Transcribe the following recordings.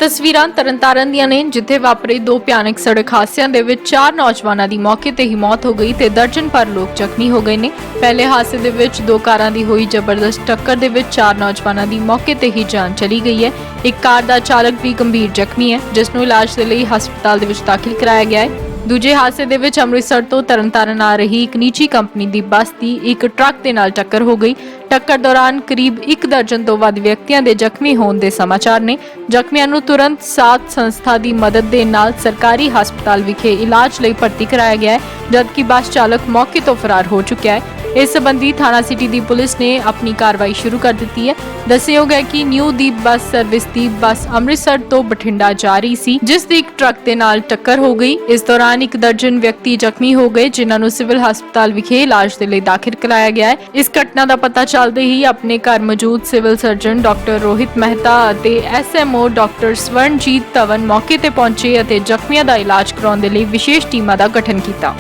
ਤਸਵੀਰਾਂ ਤਰਨਤਾਰਨ ਦੀਆਂ ਨੇ ਜਿੱਥੇ ਵਾਪਰੇ ਦੋ ਭਿਆਨਕ ਸੜਕ ਹਾਦਸਿਆਂ ਦੇ ਵਿੱਚ 4 ਨੌਜਵਾਨਾਂ ਦੀ ਮੌਕੇ ਤੇ ਹੀ ਮੌਤ ਹੋ ਗਈ ਤੇ ਦਰਜਨ ਭਰ ਲੋਕ ਜ਼ਖਮੀ ਹੋ ਗਏ ਨੇ। ਪਹਿਲੇ ਹਾਦਸੇ ਦੇ ਵਿੱਚ ਦੋ ਕਾਰਾਂ ਦੀ ਹੋਈ ਜ਼ਬਰਦਸਤ ਟੱਕਰ ਦੇ ਵਿੱਚ 4 ਨੌਜਵਾਨਾਂ ਦੀ ਮੌਕੇ ਤੇ ਹੀ ਜਾਨ ਚਲੀ ਗਈ ਹੈ। ਇੱਕ ਕਾਰ ਦਾ ਚਾਲਕ ਵੀ ਗੰਭੀਰ ਜ਼ਖਮੀ ਹੈ ਜਿਸ ਨੂੰ ਇਲਾਜ ਦੇ ਲਈ ਹਸਪਤਾਲ ਦੇ ਵਿੱਚ ਦਾਖਲ ਕਰਾਇਆ ਗਿਆ ਹੈ। ਦੂਜੇ ਹਾਦਸੇ ਦੇ ਵਿੱਚ ਅੰਮ੍ਰਿਤਸਰ ਤੋਂ ਤਰਨਤਾਰਨ ਆ ਰਹੀ ਇੱਕ ਨਿੱਜੀ ਕੰਪਨੀ ਦੀ ਬੱਸ ਦੀ ਇੱਕ ਟਰੱਕ ਦੇ ਨਾਲ ਟੱਕਰ ਹੋ ਗਈ। ਟੱਕਰ ਦੌਰਾਨ ਕਰੀਬ 1 ਦਰਜਨ ਤੋਂ ਵੱਧ ਵਿਅਕਤੀਆਂ ਦੇ ਜ਼ਖਮੀ ਹੋਣ ਦੇ ਸਮਾਚਾਰ ਨੇ। ਜ਼ਖਮੀਆਂ ਨੂੰ ਤੁਰੰਤ ਸਾਥ ਸੰਸਥਾ ਦੀ ਮਦਦ ਦੇ ਨਾਲ ਸਰਕਾਰੀ ਹਸਪਤਾਲ ਵਿਖੇ ਇਲਾਜ ਲਈ ਭਰਤੀ ਕਰਾਇਆ ਗਿਆ ਹੈ ਜਦਕਿ ਬੱਸ ਚਾਲਕ ਮੌਕੇ ਤੋਂ ਫਰਾਰ ਹੋ ਚੁੱਕਿਆ ਹੈ। ਇਸ ਸੰਬੰਧੀ ਥਾਣਾ ਸਿਟੀ ਦੀ ਪੁਲਿਸ ਨੇ ਆਪਣੀ ਕਾਰਵਾਈ ਸ਼ੁਰੂ ਕਰ ਦਿੱਤੀ ਹੈ। ਦੱਸਿਆਯੋਗ ਹੈ ਕਿ ਨਿਊ ਦੀਪ ਬੱਸ ਸਰਵਿਸ ਦੀ ਬੱਸ ਅੰਮ੍ਰਿਤਸਰ ਤੋਂ ਬਠਿੰਡਾ ਜਾ ਰਹੀ ਸੀ ਜਿਸ ਦੀ ਇੱਕ ਟਰੱਕ ਦੇ ਨਾਲ ਟੱਕਰ ਹੋ ਗਈ। ਇਸ ਦੌਰਾਨ 1 ਦਰਜਨ ਵਿਅਕਤੀ ਜ਼ਖਮੀ ਹੋ ਗਏ ਜਿਨ੍ਹਾਂ ਨੂੰ ਸਿਵਲ ਹਸਪਤਾਲ ਵਿਖੇ ਇਲਾਜ ਦੇ ਲਈ ਦਾਖਲ ਕਰਾਇਆ ਗਿਆ ਹੈ। ਇਸ ਘਟਨਾ ਦਾ ਪਤਾ ਚੱਲਦੇ ਹੀ ਆਪਣੇ ਘਰ ਮੌਜੂਦ civil surgeon doctor Rohit Mehta ਅਤੇ ਐਸਐਮਓ ਡਾਕਟਰ ਸਵਰਨਜੀਤ ਧਵਨ ਮੌਕੇ ਤੇ ਪਹੁੰਚੇ ਅਤੇ ਜ਼ਖਮੀਆਂ ਦਾ ਇਲਾਜ ਕਰਾਉਣ ਦੇ ਲਈ ਵਿਸ਼ੇਸ਼ ਟੀਮਾਂ ਦਾ ਗਠਨ ਕੀਤਾ।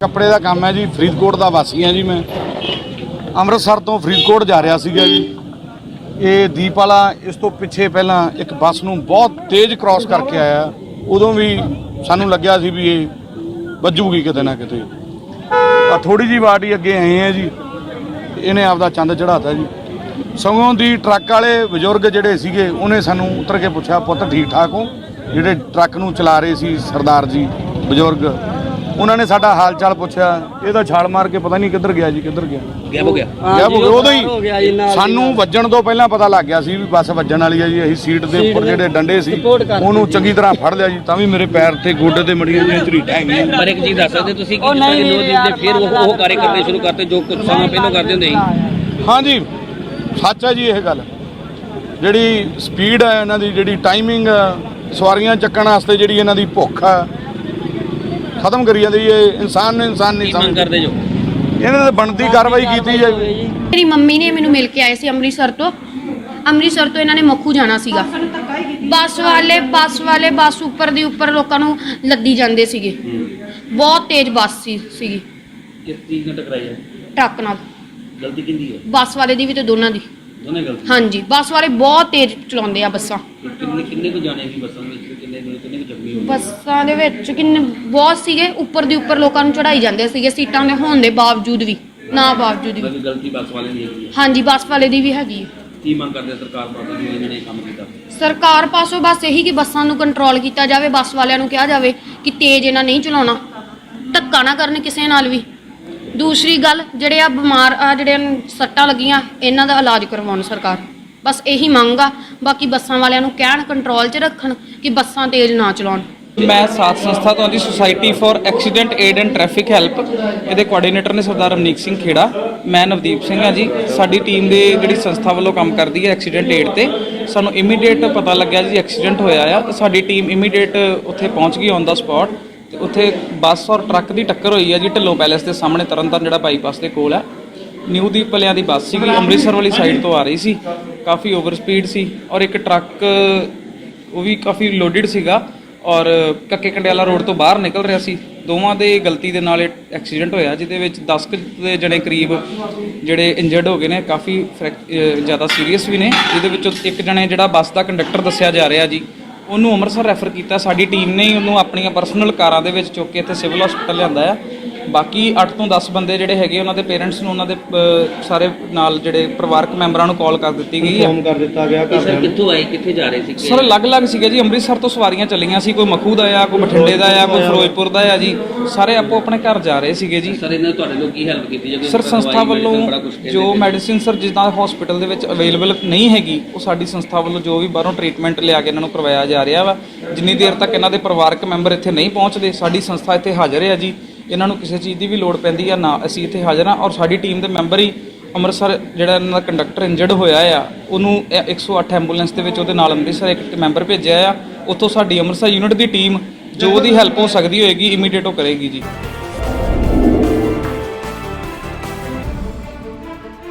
ਕੱਪੜੇ ਦਾ ਕੰਮ ਹੈ ਜੀ। ਫਰੀਦਕੋਟ ਦਾ ਵਾਸੀ ਹਾਂ ਜੀ। ਮੈਂ ਅੰਮ੍ਰਿਤਸਰ ਤੋਂ ਫਰੀਦਕੋਟ ਜਾ ਰਿਹਾ ਸੀਗਾ ਜੀ। ਇਹ ਦੀਪ ਵਾਲਾ ਇਸ ਤੋਂ ਪਿੱਛੇ ਪਹਿਲਾਂ ਇੱਕ ਬੱਸ ਨੂੰ ਬਹੁਤ ਤੇਜ਼ ਕ੍ਰਾਸ ਕਰਕੇ ਆਇਆ। ਉਦੋਂ ਵੀ ਸਾਨੂੰ ਲੱਗਿਆ ਸੀ ਵੀ ਇਹ ਵੱਜੂਗੀ ਕਿਤੇ ਨਾ ਕਿਤੇ। ਆ ਥੋੜੀ ਜਿਹੀ ਵਾਟ ਹੀ ਅੱਗੇ ਆਏ ਆ ਜੀ, ਇਹਨੇ ਆਪਦਾ ਚੰਦ ਚੜਾਤਾ ਜੀ। ਸਗੋਂ ਦੀ ਟਰੱਕ ਵਾਲੇ ਬਜ਼ੁਰਗ ਜਿਹੜੇ ਸੀਗੇ ਉਹਨੇ ਸਾਨੂੰ ਉਤਰ ਕੇ ਪੁੱਛਿਆ, ਪੁੱਤ ਠੀਕ ਠਾਕ ਹੋ? ਜਿਹੜੇ ਟਰੱਕ ਨੂੰ ਚਲਾ ਰਹੇ ਸੀ ਸਰਦਾਰ ਜੀ ਬਜ਼ੁਰਗ, ਉਹਨਾਂ ਨੇ ਸਾਡਾ ਹਾਲ ਚਾਲ ਪੁੱਛਿਆ। ਇਹ ਤਾਂ ਛਾਲ ਮਾਰ ਕੇ ਪਤਾ ਨਹੀਂ ਕਿੱਧਰ ਗਿਆ ਜੀ, ਕਿੱਧਰ ਗਿਆ ਗਾਇਬ ਹੋ ਗਿਆ। ਉਦੋਂ ਹੀ ਸਾਨੂੰ ਵੱਜਣ ਤੋਂ ਪਹਿਲਾਂ ਪਤਾ ਲੱਗ ਗਿਆ ਸੀ ਵੀ ਬੱਸ ਵੱਜਣ ਵਾਲੀ ਹੈ ਜੀ। ਅਸੀਂ ਸੀਟ ਦੇ ਉੱਪਰ ਜਿਹੜੇ ਡੰਡੇ ਸੀ ਉਹਨੂੰ ਚੰਗੀ ਤਰ੍ਹਾਂ ਫੜ ਲਿਆ ਜੀ। ਤਾਂ ਵੀ ਮੇਰੇ ਪੈਰ ਤੇ ਗੋਡੇ ਤੇ ਮੜੀਆਂ ਜਿਹੀਆਂ ਝਰੀਟਾਂ ਹੈਗੀਆਂ। ਪਰ ਇੱਕ ਚੀਜ਼ ਦੱਸ ਸਕਦੇ ਤੁਸੀਂ ਕਿ ਜਿੱਦਾਂ ਕਿ ਨੋ ਦਿਨ ਦੇ ਫਿਰ ਉਹ ਕਾਰੇ ਕਰਨੇ ਸ਼ੁਰੂ ਕਰਤੇ ਜੋ ਕੁਝ ਸਮਾਂ ਪਹਿਲਾਂ ਕਰਦੇ ਹੁੰਦੇ ਸੀ। ਹਾਂਜੀ ਸੱਚ ਹੈ ਜੀ ਇਹ ਗੱਲ। ਜਿਹੜੀ ਸਪੀਡ ਹੈ ਇਹਨਾਂ ਦੀ, ਜਿਹੜੀ ਟਾਈਮਿੰਗ, ਸਵਾਰੀਆਂ ਚੱਕਣ ਵਾਸਤੇ ਜਿਹੜੀ ਇਹਨਾਂ ਦੀ ਭੁੱਖ ਹੈ ਖਤਮ ਕਰੀ ਜਾਂਦੀ ਹੈ। ਇਨਸਾਨ ਨੂੰ ਇਨਸਾਨ ਨਹੀਂ ਸਮਝਦੇ ਜੋ ਇਹਨਾਂ ਤੇ ਬਣਦੀ ਕਾਰਵਾਈ ਕੀਤੀ ਜਾਵੇ। ਮੇਰੀ ਮੰਮੀ ਨੇ ਮੈਨੂੰ ਮਿਲ ਕੇ ਆਏ ਸੀ ਅੰਮ੍ਰਿਤਸਰ ਤੋਂ ਇਹਨਾਂ ਨੇ ਮੱਖੂ ਜਾਣਾ ਸੀਗਾ। ਬੱਸ ਵਾਲੇ ਬੱਸ ਉੱਪਰ ਦੀ ਉੱਪਰ ਲੋਕਾਂ ਨੂੰ ਲੱਦੀ ਜਾਂਦੇ ਸੀਗੇ। ਬਹੁਤ ਤੇਜ਼ ਬੱਸ ਸੀਗੀ। ਕਿਸ ਚੀਜ਼ ਨਾਲ ਟਕਰਾਈ ਹੈ? ਟਰੱਕ ਨਾਲ। ਗਲਤੀ ਕਿਹਦੀ ਹੈ? ਬੱਸ ਵਾਲੇ ਦੀ ਵੀ ਤੇ ਦੋਨਾਂ ਦੀ। ਦੋਨੇ ਗਲਤੀ? ਹਾਂਜੀ, ਬੱਸ ਵਾਲੇ ਬਹੁਤ ਤੇਜ਼ ਚਲਾਉਂਦੇ ਆ ਬੱਸਾਂ। ਕਿੰਨੇ ਕੁ ਜਾਣੇ ਸੀ ਬੱਸਾਂ ਵਿੱਚ? ਕਿੰਨੇ ਕੁ ਜ਼ਖਮੀ ਹੋਏ? ਬੱਸਾਂ ਦੇ ਵਿੱਚ ਬਹੁਤ ਸੀਗੇ। ਉੱਪਰ ਦੀ ਉੱਪਰ ਲੋਕਾਂ ਨੂੰ ਚੜਾਈ ਜਾਂਦੇ ਸੀਗੇ ਸੀਟਾਂ ਦੇ ਹੋਣ ਦੇ ਬਾਵਜੂਦ ਵੀ। ਗਲਤੀ ਬੱਸ ਵਾਲਿਆਂ ਦੀ ਹੈਗੀ ਹੈ? ਹਾਂਜੀ, ਬੱਸ ਵਾਲੇ ਦੀ ਵੀ ਹੈਗੀ ਹੈ। ਕੀ ਮੰਗ ਕਰਦੇ ਸਰਕਾਰ ਪਾਸੋਂ ਜੋ ਇਹਨਾਂ ਨੇ ਕੰਮ ਕੀਤਾ? ਸਰਕਾਰ ਪਾਸੋਂ ਬਸ ਇਹੀ ਕਿ ਬੱਸਾਂ ਨੂੰ ਕੰਟਰੋਲ ਕੀਤਾ ਜਾਵੇ। ਬੱਸ ਵਾਲਿਆਂ ਨੂੰ ਕਿਹਾ ਜਾਵੇ ਕਿ ਤੇਜ਼ ਇਹਨਾਂ ਨਹੀਂ ਚਲਾਉਣਾ, ਧੱਕਾ ਨਾ ਕਰਨ ਕਿਸੇ ਨਾਲ ਵੀ। ਦੂਸਰੀ ਗੱਲ, ਜਿਹੜੇ ਆ ਬਿਮਾਰ ਆ, ਜਿਹੜੇ ਸੱਟਾਂ ਲੱਗੀਆਂ, ਇਹਨਾਂ ਦਾ ਇਲਾਜ ਕਰਵਾਉਣ ਸਰਕਾਰ। ਬਸ ਇਹੀ ਮੰਗ ਆ। ਬਾਕੀ ਬੱਸਾਂ ਵਾਲਿਆਂ ਨੂੰ ਕਹਿਣ ਕੰਟਰੋਲ 'ਚ ਰੱਖਣ ਕਿ ਬੱਸਾਂ ਤੇਜ਼ ਨਾ ਚਲਾਉਣ। ਮੈਂ ਸਾਥ ਸੰਸਥਾ ਤੋਂ ਆਉਂਦੀ society for accident aid and traffic help, ਇਹਦੇ ਕੋਆਰਡੀਨੇਟਰ ਨੇ ਸਰਦਾਰ ਰਮਨੀਕ ਸਿੰਘ ਖੇੜਾ। ਮੈਂ ਨਵਦੀਪ ਸਿੰਘ ਹਾਂ ਜੀ। ਸਾਡੀ ਟੀਮ ਦੇ ਜਿਹੜੀ ਸੰਸਥਾ ਵੱਲੋਂ ਕੰਮ ਕਰਦੀ ਹੈ ਐਕਸੀਡੈਂਟ ਏਡ ਤੇ, ਸਾਨੂੰ ਇਮੀਡੀਏਟ ਪਤਾ ਲੱਗਿਆ ਜੀ ਐਕਸੀਡੈਂਟ ਹੋਇਆ ਆ। ਸਾਡੀ ਟੀਮ ਇਮੀਡੀਏਟ ਉੱਥੇ ਪਹੁੰਚ ਗਈ ਔਨ ਦਾ ਸਪੌਟ। ਤੇ ਉੱਥੇ ਬੱਸ ਔਰ ਟਰੱਕ ਦੀ ਟੱਕਰ ਹੋਈ ਹੈ ਜੀ ਢਿੱਲੋਂ ਪੈਲੇਸ ਦੇ ਸਾਹਮਣੇ, ਤਰਨਤਾਰਨ ਜਿਹੜਾ ਬਾਈਪਾਸ ਦੇ ਕੋਲ ਹੈ। ਨਿਊ ਦੀਪ ਵਾਲਿਆਂ ਦੀ ਬੱਸ ਸੀਗੀ, ਅੰਮ੍ਰਿਤਸਰ ਵਾਲੀ ਸਾਈਡ ਤੋਂ ਆ ਰਹੀ ਸੀ, ਕਾਫੀ ਓਵਰ ਸਪੀਡ ਸੀ। ਔਰ ਇੱਕ ਟਰੱਕ ਉਹ ਵੀ ਕਾਫੀ ਲੋਡਡ ਸੀਗਾ ਔਰ ਕੱਕੇ ਕੰਡਿਆਲਾ ਰੋਡ ਤੋਂ ਬਾਹਰ ਨਿਕਲ ਰਿਹਾ ਸੀ। ਦੋਵਾਂ ਦੇ ਗਲਤੀ ਦੇ ਨਾਲ ਇਹ ਐਕਸੀਡੈਂਟ ਹੋਇਆ ਜਿਹਦੇ ਵਿੱਚ 10 ਦੇ ਜਣੇ ਕਰੀਬ ਜਿਹੜੇ ਇੰਜਰਡ ਹੋ ਗਏ ਨੇ, ਕਾਫੀ ਜ਼ਿਆਦਾ ਸੀਰੀਅਸ ਵੀ ਨੇ। ਜਿਹਦੇ ਵਿੱਚੋਂ ਇੱਕ ਜਣੇ ਜਿਹੜਾ ਬੱਸ ਦਾ ਕੰਡਕਟਰ ਦੱਸਿਆ ਜਾ ਰਿਹਾ ਜੀ, ਉਹਨੂੰ ਅੰਮ੍ਰਿਤਸਰ ਰੈਫਰ ਕੀਤਾ। ਸਾਡੀ ਟੀਮ ਨੇ ਹੀ ਉਹਨੂੰ ਆਪਣੀਆਂ ਪਰਸਨਲ ਕਾਰਾਂ ਦੇ ਵਿੱਚ ਚੁੱਕ ਕੇ ਇੱਥੇ ਸਿਵਲ ਹਸਪੀਟਲ ਲਿਆਂਦਾ ਆ। ਬਾਕੀ 8 ਤੋਂ 10 ਬੰਦੇ ਜਿਹੜੇ ਹੈਗੇ ਉਹਨਾਂ ਦੇ ਪੇਰੈਂਟਸ ਨੂੰ, ਉਹਨਾਂ ਦੇ ਸਾਰੇ ਨਾਲ ਜਿਹੜੇ ਪਰਿਵਾਰਕ ਮੈਂਬਰਾਂ ਨੂੰ ਕਾਲ ਕਰ ਦਿੱਤੀ ਗਈ ਹੈ। ਫੋਨ ਕਰ ਦਿੱਤਾ ਗਿਆ। ਸਰ ਕਿੱਥੋਂ ਆਏ, ਕਿੱਥੇ ਜਾ ਰਹੇ ਸੀ? ਸਰ ਅਲੱਗ-ਅਲੱਗ ਸੀਗੇ ਜੀ। ਅੰਮ੍ਰਿਤਸਰ ਤੋਂ ਸਵਾਰੀਆਂ ਚੱਲੀਆਂ ਸੀ, ਕੋਈ ਮਖੂ ਦਾ ਆ, ਕੋਈ ਬਠਿੰਡੇ ਦਾ ਆ, ਕੋਈ ਫਿਰੋਜ਼ਪੁਰ ਦਾ ਆ ਜੀ। ਸਾਰੇ ਆਪੋ ਆਪਣੇ ਘਰ ਜਾ ਰਹੇ ਸੀਗੇ ਜੀ। ਸਰ ਇਹਨਾਂ ਤੁਹਾਡੇ ਲੋਕ ਕੀ ਹੈਲਪ ਕੀਤੀ ਜਾਵੇ? ਸਰ ਸੰਸਥਾ ਵੱਲੋਂ ਜੋ ਮੈਡੀਸਿਨ ਸਰ ਜਿੱਦਾਂ ਹਸਪੀਟਲ ਦੇ ਵਿੱਚ ਅਵੇਲੇਬਲ ਨਹੀਂ ਹੈਗੀ, ਉਹ ਸਾਡੀ ਸੰਸਥਾ ਵੱਲੋਂ ਜੋ ਵੀ ਬਾਹਰੋਂ ਟ੍ਰੀਟਮੈਂਟ ਲਿਆ ਕੇ ਇਹਨਾਂ ਨੂੰ ਕਰਵਾਇਆ ਜਾ ਰਿਹਾ ਵਾ। ਜਿੰਨੀ ਦੇਰ ਤੱਕ ਇਹਨਾਂ ਦੇ ਪਰਿਵਾਰਕ ਮੈਂਬਰ ਇੱਥੇ ਨਹੀਂ ਪਹੁੰਚਦੇ, ਸਾਡੀ ਸੰਸਥਾ ਇੱਥੇ ਹਾਜ਼ਰ ਹੈ ਜੀ। ਇਹਨਾਂ ਨੂੰ ਕਿਸੇ ਚੀਜ਼ ਦੀ ਵੀ ਲੋੜ ਪੈਂਦੀ ਆ ਨਾ, ਅਸੀਂ ਇੱਥੇ ਹਾਜ਼ਰ ਹਾਂ। ਔਰ ਸਾਡੀ ਟੀਮ ਦੇ ਮੈਂਬਰ ਹੀ ਅੰਮ੍ਰਿਤਸਰ ਜਿਹੜਾ ਇਹਨਾਂ ਦਾ ਕੰਡਕਟਰ ਇੰਜਰਡ ਹੋਇਆ ਆ, ਉਹਨੂੰ 108 ਐਂਬੂਲੈਂਸ ਦੇ ਵਿੱਚ ਉਹਦੇ ਨਾਲ ਅੰਮ੍ਰਿਤਸਰ ਇੱਕ ਮੈਂਬਰ ਭੇਜਿਆ ਆ। ਉੱਥੋਂ ਸਾਡੀ ਅੰਮ੍ਰਿਤਸਰ ਯੂਨਿਟ ਦੀ ਟੀਮ ਜੋ ਉਹਦੀ ਹੈਲਪ ਹੋ ਸਕਦੀ ਹੋਏਗੀ ਇਮੀਡੀਏਟ ਉਹ ਕਰੇਗੀ ਜੀ।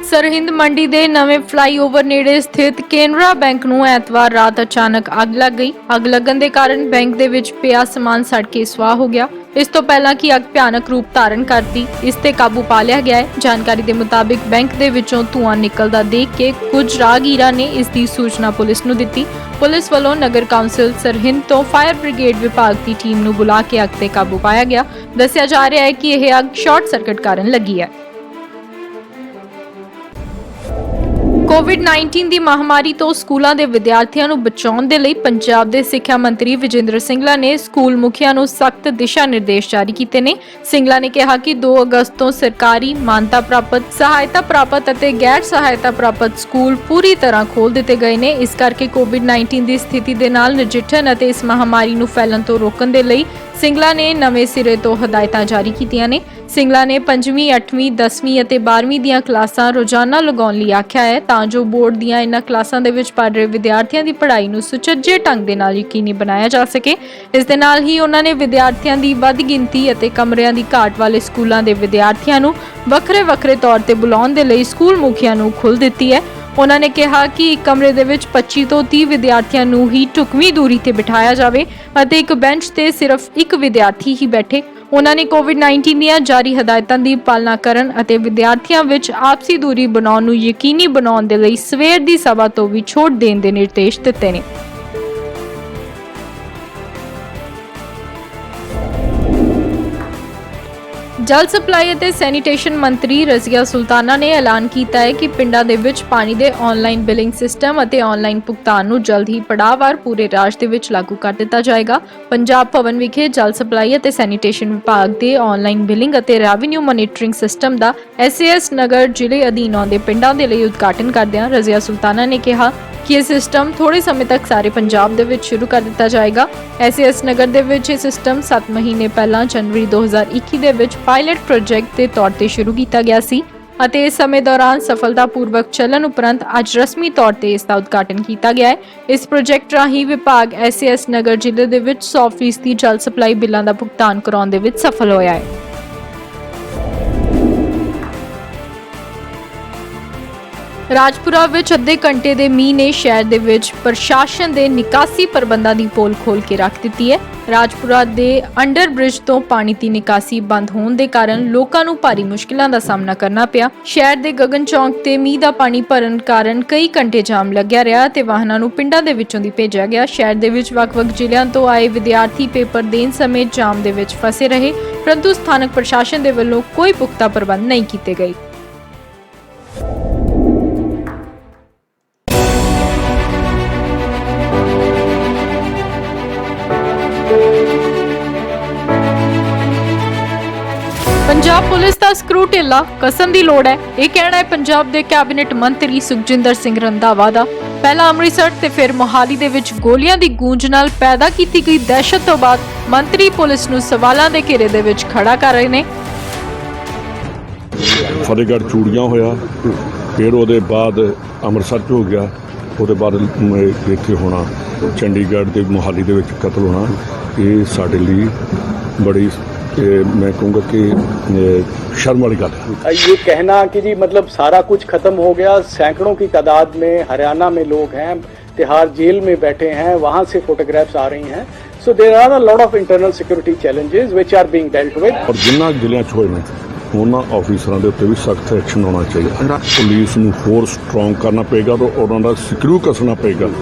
ਸਰਹਿੰਦ ਮੰਡੀ ਦੇ ਨਵੇਂ ਫਲਾਈਓਵਰ ਨੇੜੇ ਸਥਿਤ ਕੇਨਰਾ ਬੈਂਕ ਨੂੰ ਐਤਵਾਰ ਰਾਤ ਅਚਾਨਕ ਅੱਗ ਲੱਗ ਗਈ। ਅੱਗ ਲੱਗਣ ਦੇ ਕਾਰਨ ਬੈਂਕ ਦੇ ਵਿੱਚ ਪਿਆ ਸਮਾਨ ਸੜ ਕੇ ਸੁਆਹ ਹੋ ਗਿਆ। ਇਸ ਤੋਂ ਪਹਿਲਾਂ ਕਿ ਅੱਗ ਭਿਆਨਕ ਰੂਪ ਧਾਰਨ ਕਰਦੀ ਇਸ ਤੇ ਕਾਬੂ ਪਾ ਲਿਆ ਗਿਆ ਹੈ। ਜਾਣਕਾਰੀ ਦੇ ਮੁਤਾਬਿਕ ਬੈਂਕ ਦੇ ਵਿੱਚੋਂ ਧੂੰਆਂ ਨਿਕਲਦਾ ਦੇਖ ਕੇ ਕੁਝ ਰਾਹਗੀਰਾਂ ਨੇ ਇਸ ਦੀ ਸੂਚਨਾ ਪੁਲਿਸ ਨੂੰ ਦਿੱਤੀ। ਪੁਲਿਸ ਵੱਲੋਂ ਨਗਰ ਕੌਂਸਲ ਸਰਹਿੰਦ ਤੋਂ ਫਾਇਰ ਬ੍ਰਿਗੇਡ ਵਿਭਾਗ ਦੀ ਟੀਮ ਨੂੰ ਬੁਲਾ ਕੇ ਅੱਗ ਤੇ ਕਾਬੂ ਪਾਇਆ ਗਿਆ। ਦੱਸਿਆ ਜਾ ਰਿਹਾ ਹੈ ਕਿ ਇਹ ਅੱਗ ਸ਼ਾਰਟ ਸਰਕਟ ਕਾਰਨ ਲੱਗੀ ਹੈ। ਕੋਵਿਡ-19 ਦੀ ਮਹਾਮਾਰੀ ਤੋਂ ਸਕੂਲਾਂ ਦੇ ਵਿਦਿਆਰਥੀਆਂ ਨੂੰ ਬਚਾਉਣ ਦੇ ਲਈ ਪੰਜਾਬ ਦੇ ਸਿੱਖਿਆ ਮੰਤਰੀ ਵਿਜੇਂਦਰ ਸਿੰਗਲਾ ਨੇ ਸਕੂਲ ਮੁਖੀਆਂ ਨੂੰ ਸਖਤ ਦਿਸ਼ਾ ਨਿਰਦੇਸ਼ ਜਾਰੀ ਕੀਤੇ ਨੇ। ਸਿੰਗਲਾ ਨੇ ਕਿਹਾ ਕਿ 2 ਅਗਸਤ ਤੋਂ ਸਰਕਾਰੀ ਮਾਨਤਾ ਪ੍ਰਾਪਤ, ਸਹਾਇਤਾ ਪ੍ਰਾਪਤ ਅਤੇ ਗੈਰ ਸਹਾਇਤਾ ਪ੍ਰਾਪਤ ਸਕੂਲ ਪੂਰੀ ਤਰ੍ਹਾਂ ਖੋਲ੍ਹ ਦਿੱਤੇ ਗਏ ਨੇ। ਇਸ ਕਰਕੇ ਕੋਵਿਡ-19 ਦੀ ਸਥਿਤੀ ਦੇ ਨਾਲ ਨਜਿੱਠਣ ਅਤੇ ਇਸ ਮਹਾਮਾਰੀ ਨੂੰ ਫੈਲਣ ਤੋਂ ਰੋਕਣ ਦੇ ਲਈ ਸਿੰਗਲਾ ਨੇ ਨਵੇਂ ਸਿਰੇ ਤੋਂ ਹਦਾਇਤਾਂ ਜਾਰੀ ਕੀਤੀਆਂ ਨੇ। ਸਿੰਗਲਾ ਨੇ 5ਵੀਂ, 8ਵੀਂ, 10ਵੀਂ ਅਤੇ 12ਵੀਂ ਦੀਆਂ ਕਲਾਸਾਂ ਰੋਜ਼ਾਨਾ ਲਗਾਉਣ ਲਈ ਆਖਿਆ ਹੈ ਤਾਂ ਜੋ ਬੋਰਡ ਦੀਆਂ ਇਨ੍ਹਾਂ ਕਲਾਸਾਂ ਦੇ ਵਿੱਚ ਪੜ੍ਹ ਰਹੇ ਵਿਦਿਆਰਥੀਆਂ ਦੀ ਪੜ੍ਹਾਈ ਨੂੰ ਸੁਚੱਜੇ ਢੰਗ ਦੇ ਨਾਲ ਯਕੀਨੀ ਬਣਾਇਆ ਜਾ ਸਕੇ। ਇਸ ਦੇ ਨਾਲ ਹੀ ਉਹਨਾਂ ਨੇ ਵਿਦਿਆਰਥੀਆਂ ਦੀ ਵੱਧ ਗਿਣਤੀ ਅਤੇ ਕਮਰਿਆਂ ਦੀ ਘਾਟ ਵਾਲੇ ਸਕੂਲਾਂ ਦੇ ਵਿਦਿਆਰਥੀਆਂ ਨੂੰ ਵੱਖਰੇ-ਵੱਖਰੇ ਤੌਰ ਤੇ ਬੁਲਾਉਣ ਦੇ ਲਈ ਸਕੂਲ ਮੁਖੀਆਂ ਨੂੰ ਖੁੱਲ੍ਹ ਦਿੱਤੀ ਹੈ। ਉਹਨਾਂ ਨੇ ਕਿਹਾ ਕਿ ਇੱਕ ਕਮਰੇ ਦੇ ਵਿੱਚ 25 ਤੋਂ 30 ਵਿਦਿਆਰਥੀਆਂ ਨੂੰ ਹੀ ਢੁਕਵੀਂ ਦੂਰੀ ਤੇ ਬਿਠਾਇਆ ਜਾਵੇ ਅਤੇ ਇੱਕ ਬੈਂਚ ਤੇ ਸਿਰਫ ਇੱਕ ਵਿਦਿਆਰਥੀ ਹੀ ਬੈਠੇ। ਉਹਨਾਂ ਨੇ ਕੋਵਿਡ-19 ਦੀਆਂ ਜਾਰੀ ਹਦਾਇਤਾਂ ਦੀ ਪਾਲਣਾ ਕਰਨ ਅਤੇ ਵਿਦਿਆਰਥੀਆਂ ਵਿੱਚ ਆਪਸੀ ਦੂਰੀ ਬਣਾਉਣ ਨੂੰ ਯਕੀਨੀ ਬਣਾਉਣ ਦੇ ਲਈ ਸਵੇਰ ਦੀ ਸਭਾ ਤੋਂ ਵੀ ਛੋਟ ਦੇਣ ਦੇ ਨਿਰਦੇਸ਼ ਦਿੱਤੇ ਨੇ। ਜਲ ਸਪਲਾਈ ਅਤੇ ਸੈਨੀਟੇਸ਼ਨ ਮੰਤਰੀ ਰਜ਼ੀਆ ਸੁਲਤਾਨਾ ਨੇ ਐਲਾਨ ਕੀਤਾ ਹੈ ਕਿ ਪਿੰਡਾਂ ਦੇ ਵਿੱਚ ਪਾਣੀ ਦੇ ਆਨਲਾਈਨ ਬਿਲਿੰਗ ਸਿਸਟਮ ਅਤੇ ਆਨਲਾਈਨ ਭੁਗਤਾਨ ਨੂੰ ਜਲਦ ਹੀ ਪੜਾਅਵਾਰ ਪੂਰੇ ਰਾਜ ਦੇ ਵਿੱਚ ਲਾਗੂ ਕਰ ਦਿੱਤਾ ਜਾਏਗਾ। ਪੰਜਾਬ ਭਵਨ ਵਿਖੇ ਜਲ ਸਪਲਾਈ ਅਤੇ ਸੈਨੀਟੇਸ਼ਨ ਵਿਭਾਗ ਦੇ ਆਨਲਾਈਨ ਬਿਲਿੰਗ ਅਤੇ ਰੈਵਨਿਊ ਮੋਨੀਟਰਿੰਗ ਸਿਸਟਮ ਦਾ SAS ਨਗਰ ਜ਼ਿਲ੍ਹੇ ਅਧੀਨ ਆਉਂਦੇ ਪਿੰਡਾਂ ਦੇ ਲਈ ਉਦਘਾਟਨ ਕਰਦਿਆਂ ਰਜ਼ੀਆ ਸੁਲਤਾਨਾ ਨੇ ਕਿਹਾ ਕਿ ਇਹ ਸਿਸਟਮ ਥੋੜੇ ਸਮੇਂ ਤੱਕ ਸਾਰੇ ਪੰਜਾਬ ਦੇ ਵਿੱਚ ਸ਼ੁਰੂ ਕਰ ਦਿੱਤਾ ਜਾਏਗਾ। SAS ਨਗਰ ਦੇ ਵਿੱਚ ਇਹ ਸਿਸਟਮ 7 ਮਹੀਨੇ ਪਹਿਲਾਂ ਜਨਵਰੀ 2021 ਦੇ ਵਿੱਚ ਪਾਇਲਟ ਪ੍ਰੋਜੈਕਟ ਦੇ ਤੌਰ ਤੇ ਸ਼ੁਰੂ ਕੀਤਾ ਗਿਆ ਸੀ ਅਤੇ ਇਸ ਸਮੇਂ ਦੌਰਾਨ ਸਫਲਤਾਪੂਰਵਕ ਚੱਲਣ ਉਪਰੰਤ ਅੱਜ ਰਸਮੀ ਤੌਰ ਤੇ ਇਸ ਦਾ ਉਦਘਾਟਨ ਕੀਤਾ ਗਿਆ ਹੈ। ਇਸ ਪ੍ਰੋਜੈਕਟ ਰਾਹੀਂ ਵਿਭਾਗ SAS ਨਗਰ ਜ਼ਿਲ੍ਹੇ ਦੇ ਵਿੱਚ 100% ਜਲ ਸਪਲਾਈ ਬਿੱਲਾਂ ਦਾ ਭੁਗਤਾਨ ਕਰਾਉਣ ਦੇ ਵਿੱਚ ਸਫਲ ਹੋਇਆ ਹੈ। ਰਾਜਪੁਰਾ ਵਿੱਚ ਅੱਧੇ ਘੰਟੇ ਦੇ ਮੀਂਹ ਨੇ ਸ਼ਹਿਰ ਦੇ ਵਿੱਚ ਪ੍ਰਸ਼ਾਸਨ ਦੇ ਨਿਕਾਸੀ ਪ੍ਰਬੰਧਾਂ ਦੀ ਪੋਲ ਖੋਲ੍ਹ ਕੇ ਰੱਖ ਦਿੱਤੀ ਹੈ। ਰਾਜਪੁਰਾ ਦੇ ਅੰਡਰ ਬ੍ਰਿਜ ਤੋਂ ਪਾਣੀ ਦੀ ਨਿਕਾਸੀ ਬੰਦ ਹੋਣ ਦੇ ਕਾਰਨ ਲੋਕਾਂ ਨੂੰ ਭਾਰੀ ਮੁਸ਼ਕਿਲਾਂ ਦਾ ਸਾਹਮਣਾ ਕਰਨਾ ਪਿਆ। ਸ਼ਹਿਰ ਦੇ ਗਗਨ ਚੌਂਕ ਤੇ ਮੀਂਹ ਦਾ ਪਾਣੀ ਭਰਨ ਕਾਰਨ ਕਈ ਘੰਟੇ ਜਾਮ ਲੱਗਿਆ ਰਿਹਾ ਤੇ ਵਾਹਨਾਂ ਨੂੰ ਪਿੰਡਾਂ ਦੇ ਵਿੱਚੋਂ ਦੀ ਭੇਜਿਆ ਗਿਆ। ਸ਼ਹਿਰ ਦੇ ਵਿੱਚ ਵੱਖ-ਵੱਖ ਜ਼ਿਲ੍ਹਿਆਂ ਤੋਂ ਆਏ ਵਿਦਿਆਰਥੀ ਪੇਪਰ ਦੇਣ ਸਮੇਂ ਜਾਮ ਦੇ ਵਿੱਚ ਫਸੇ ਰਹੇ, ਪਰੰਤੂ ਸਥਾਨਕ ਪ੍ਰਸ਼ਾਸਨ ਦੇ ਵੱਲੋਂ ਕੋਈ ਪੁਖਤਾ ਪ੍ਰਬੰਧ ਨਹੀਂ ਕੀਤੇ ਗਏ। ਪੰਜਾਬ ਪੁਲਿਸ ਦਾ ਸਕਰੂ ਢਿੱਲਾ, ਕਸਣ ਦੀ ਲੋੜ ਹੈ, ਇਹ ਕਹਿਣਾ ਹੈ ਪੰਜਾਬ ਦੇ ਕੈਬਨਿਟ ਮੰਤਰੀ ਸੁਖਜਿੰਦਰ ਸਿੰਘ ਰੰਧਾਵਾ ਦਾ। ਪਹਿਲਾਂ ਅੰਮ੍ਰਿਤਸਰ ਤੇ ਫਿਰ ਮੋਹਾਲੀ ਦੇ ਵਿੱਚ ਗੋਲੀਆਂ ਦੀ ਗੂੰਜ ਨਾਲ ਪੈਦਾ ਕੀਤੀ ਗਈ ਦਹਿਸ਼ਤ ਤੋਂ ਬਾਅਦ ਮੰਤਰੀ ਪੁਲਿਸ ਨੂੰ ਸਵਾਲਾਂ ਦੇ ਘੇਰੇ ਦੇ ਵਿੱਚ ਖੜਾ ਕਰ ਰਹੇ ਨੇ। ਫਤਿਹਗੜ੍ਹ ਚੂੜੀਆਂ ਹੋਇਆ, ਫਿਰ ਉਹਦੇ ਬਾਅਦ ਅੰਮ੍ਰਿਤਸਰ 'ਚ ਹੋ ਗਿਆ, ਉਹਦੇ ਬਾਅਦ ਇੱਥੇ ਹੋਣਾ ਚੰਡੀਗੜ੍ਹ ਤੇ ਮੋਹਾਲੀ ਦੇ ਵਿੱਚ ਕਤਲ ਹੋਣਾ। ਇਹ ਸਾਡੇ ਲਈ ਬੜੀ मैं कहूँगा कि शर्म वाली बात है। ये कहना कि जी मतलब सारा कुछ खत्म हो गया, सैकड़ों की तादाद में हरियाणा में लोग हैं, तिहाड़ जेल में बैठे हैं, वहाँ से फोटोग्राफ्स आ रही हैं। So there are a lot of internal security challenges which are being dealt with। और जिन्ना ਜ਼ਿਲ੍ਹਿਆਂ 'ਚ ਹੋਏ ਨੇ ਉਹਨਾਂ ਆਫੀਸਰਾਂ ਦੇ ਉੱਤੇ ਵੀ ਸਖਤ ਐਕਸ਼ਨ ਹੋਣਾ ਚਾਹੀਦਾ। ਪੁਲਿਸ ਨੂੰ ਹੋਰ ਸਟਰੋਂਗ ਕਰਨਾ ਪਏਗਾ ਤੇ ਉਹਨਾਂ ਦਾ ਸਕਰੂ ਕੱਸਣਾ ਪਏਗਾ।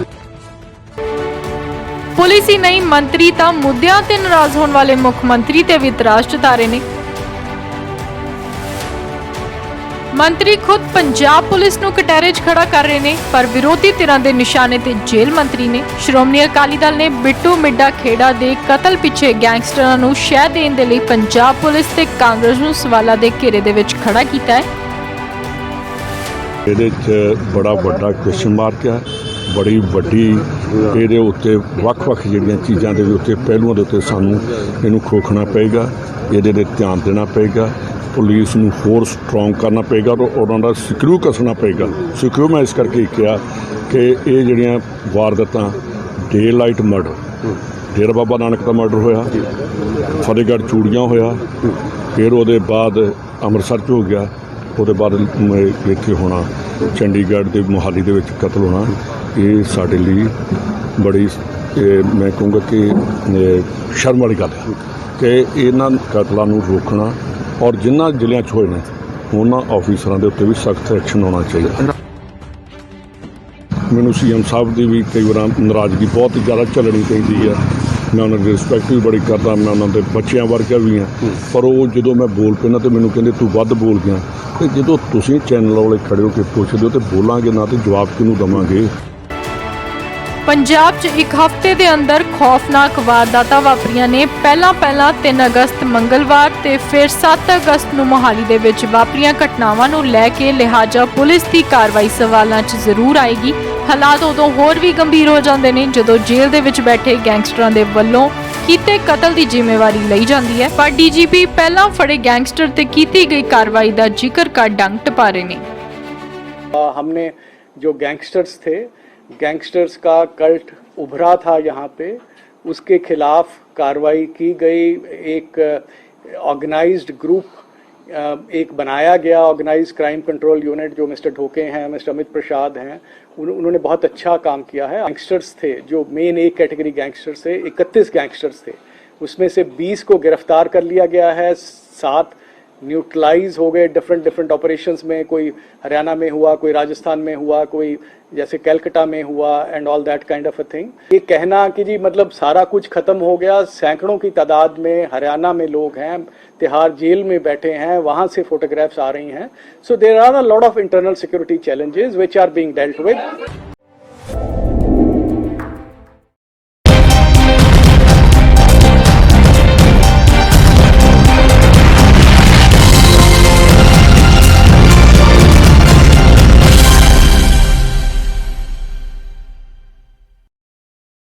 ਪੁਲਿਸ ਹੀ ਨਹੀਂ, ਮੰਤਰੀ ਤਾਂ ਮੁੱਦਿਆਂ ਤੇ ਨਾਰਾਜ਼ ਹੋਣ ਵਾਲੇ ਮੁੱਖ ਮੰਤਰੀ ਤੇ ਵੀ ਇਤਰਾਜ਼ ਜਤਾ ਰਹੇ ਨੇ। ਮੰਤਰੀ ਖੁਦ ਪੰਜਾਬ ਪੁਲਿਸ ਨੂੰ ਕਟਹਿਰੇ 'ਚ ਖੜਾ ਕਰ ਰਹੇ ਨੇ, ਪਰ ਵਿਰੋਧੀ ਧਿਰਾਂ ਦੇ ਨਿਸ਼ਾਨੇ ਤੇ ਜੇਲ੍ਹ ਮੰਤਰੀ ਨੇ। ਸ਼੍ਰੋਮਣੀ ਅਕਾਲੀ ਦਲ ਨੇ ਬਿੱਟੂ ਮਿੱਡਾ ਖੇੜਾ ਦੇ ਕਤਲ ਪਿੱਛੇ ਗੈਂਗਸਟਰਾਂ ਨੂੰ ਸ਼ਹਿ ਦੇਣ ਦੇ ਲਈ ਪੰਜਾਬ ਪੁਲਿਸ ਤੇ ਕਾਂਗਰਸ ਨੂੰ ਸਵਾਲਾਂ ਦੇ ਘੇਰੇ ਦੇ ਵਿੱਚ ਖੜਾ ਕੀਤਾ ਹੈ। ਇਹਦੇ 'ਚ ਬੜਾ ਵੱਡਾ ਕੁਐਸਚਨ ਮਾਰਕ ਹੈ, ਬੜੀ ਵੱਡੀ ਇਹਦੇ ਉੱਤੇ ਵੱਖ-ਵੱਖ ਜਿਹੜੀਆਂ ਚੀਜ਼ਾਂ ਦੇ ਉੱਤੇ ਪਹਿਲੂਆਂ ਦੇ ਉੱਤੇ ਸਾਨੂੰ ਇਹਨੂੰ ਖੋਖਣਾ ਪਏਗਾ, ਇਹਦੇ 'ਤੇ ਧਿਆਨ ਦੇਣਾ ਪਏਗਾ। ਪੁਲਿਸ ਨੂੰ ਹੋਰ ਸਟਰੋਂਗ ਕਰਨਾ ਪਏਗਾ ਤੇ ਉਹਨਾਂ ਦਾ ਸਕਰੂ ਕੱਸਣਾ ਪਏਗਾ। ਸਕਰੂ ਮੈਂ ਇਸ ਕਰਕੇ ਕਿਹਾ ਕਿ ਇਹ ਜਿਹੜੀਆਂ ਵਾਰਦਾਤਾਂ ਡੇ ਲਾਈਟ ਮਰਡਰ, ਡੇਰਾ ਬਾਬਾ ਨਾਨਕ ਦਾ ਮਰਡਰ ਹੋਇਆ, ਫਤਿਹਗੜ੍ਹ ਚੂੜੀਆਂ ਹੋਇਆ, ਫਿਰ ਉਹਦੇ ਬਾਅਦ ਅੰਮ੍ਰਿਤਸਰ 'ਚ ਹੋ ਗਿਆ, ਉਹਦੇ ਬਾਅਦ ਇੱਥੇ ਹੋਣਾ ਚੰਡੀਗੜ੍ਹ ਤੇ ਮੋਹਾਲੀ ਦੇ ਵਿੱਚ ਕਤਲ ਹੋਣਾ। ਇਹ ਸਾਡੇ ਲਈ ਬੜੀ ਮੈਂ ਕਹੂੰਗਾ ਕਿ ਸ਼ਰਮ ਵਾਲੀ ਗੱਲ ਹੈ। ਕਿ ਇਹਨਾਂ ਕਤਲਾਂ ਨੂੰ ਰੋਕਣਾ ਔਰ ਜਿਨ੍ਹਾਂ ਜ਼ਿਲ੍ਹਿਆਂ 'ਚ ਹੋਏ ਨੇ ਉਹਨਾਂ ਆਫੀਸਰਾਂ ਦੇ ਉੱਤੇ ਵੀ ਸਖਤ ਐਕਸ਼ਨ ਹੋਣਾ ਚਾਹੀਦਾ। ਮੈਨੂੰ ਸੀਐਮ ਸਾਹਿਬ ਦੀ ਵੀ ਕਈ ਵਾਰ ਨਾਰਾਜ਼ਗੀ ਬਹੁਤ ਹੀ ਜ਼ਿਆਦਾ ਝੱਲਣੀ ਪੈਂਦੀ ਹੈ। ਮੈਂ ਉਹਨਾਂ ਦੀ ਰਿਸਪੈਕਟ ਵੀ ਬੜੀ ਕਰਦਾ, ਮੈਂ ਉਹਨਾਂ ਦੇ ਬੱਚਿਆਂ ਵਰਗਾ ਵੀ ਹਾਂ, ਪਰ ਉਹ ਜਦੋਂ ਮੈਂ ਬੋਲ ਪੈਂਦਾ ਤੇ ਮੈਨੂੰ ਕਹਿੰਦੇ ਤੂੰ ਵੱਧ ਬੋਲ ਗਿਆ। ਤੇ ਜਦੋਂ ਤੁਸੀਂ ਚੈਨਲ ਵਾਲੇ ਖੜੇ ਹੋ ਕੇ ਪੁੱਛਦੇ ਹੋ ਤੇ ਬੋਲਾਂਗੇ ਨਾ ਤੇ ਜਵਾਬ ਕਿਹਨੂੰ ਦੇਵਾਂਗੇ। ਪੰਜਾਬ 'ਚ ਇੱਕ ਹਫ਼ਤੇ ਦੇ ਅੰਦਰ ਖੌਫਨਾਕ ਵਾਰਦਾਤਾਂ ਵਾਪਰੀਆਂ ਨੇ। ਪਹਿਲਾਂ 3 ਅਗਸਤ ਮੰਗਲਵਾਰ ਤੇ ਫਿਰ 7 ਅਗਸਤ ਨੂੰ ਮੋਹਾਲੀ ਦੇ ਵਿੱਚ ਵਾਪਰੀਆਂ ਘਟਨਾਵਾਂ ਨੂੰ ਲੈ ਕੇ ਲਿਹਾਜ਼ਾ ਪੁਲਿਸ ਦੀ ਕਾਰਵਾਈ ਸਵਾਲਾਂ 'ਚ ਜ਼ਰੂਰ ਆਏਗੀ। ਹਾਲਾਤ ਉਦੋਂ ਹੋਰ ਵੀ ਗੰਭੀਰ ਹੋ ਜਾਂਦੇ ਨੇ ਜਦੋਂ ਜੇਲ੍ਹ ਦੇ ਵਿੱਚ ਬੈਠੇ ਗੈਂਗਸਟਰਾਂ ਦੇ ਵੱਲੋਂ ਕੀਤੇ ਕਤਲ ਦੀ ਜ਼ਿੰਮੇਵਾਰੀ ਲਈ ਜਾਂਦੀ ਹੈ। ਪਰ ਡੀਜੀਪੀ ਪਹਿਲਾਂ ਫੜੇ ਗੈਂਗਸਟਰ ਤੇ ਕੀਤੀ ਗਈ ਕਾਰਵਾਈ ਦਾ ਜ਼ਿਕਰ ਕਰ ਡੰਗ ਟਪਾ ਰਹੇ ਨੇ। हमने जो गैंगस्टर्स थे, गैंगस्टर्स का कल्ट उभरा था यहाँ पे, उसके खिलाफ कार्रवाई की गई। एक ऑर्गेनाइज्ड ग्रुप एक बनाया गया, ऑर्गेनाइज्ड क्राइम कंट्रोल यूनिट, जो मिस्टर ढोके हैं, मिस्टर अमित प्रसाद हैं, उन्होंने बहुत अच्छा काम किया है। गैंगस्टर्स थे जो मेन एक कैटेगरी गैंगस्टर्स थे, 31 गैंगस्टर्स थे, उसमें से 20 को गिरफ्तार कर लिया गया है, 7 न्यूट्रलाइज हो गए डिफरेंट ऑपरेशंस में। कोई हरियाणा में हुआ, कोई राजस्थान में हुआ, कोई जैसे कलकत्ता में हुआ and all that kind of a thing. ये कहना कि जी मतलब सारा कुछ खत्म हो गया, सैकड़ों की तादाद में हरियाणा में लोग हैं, तिहाड़ जेल में बैठे हैं, वहाँ से फोटोग्राफ्स आ रही हैं। So there are a lot of internal security challenges which are being dealt with.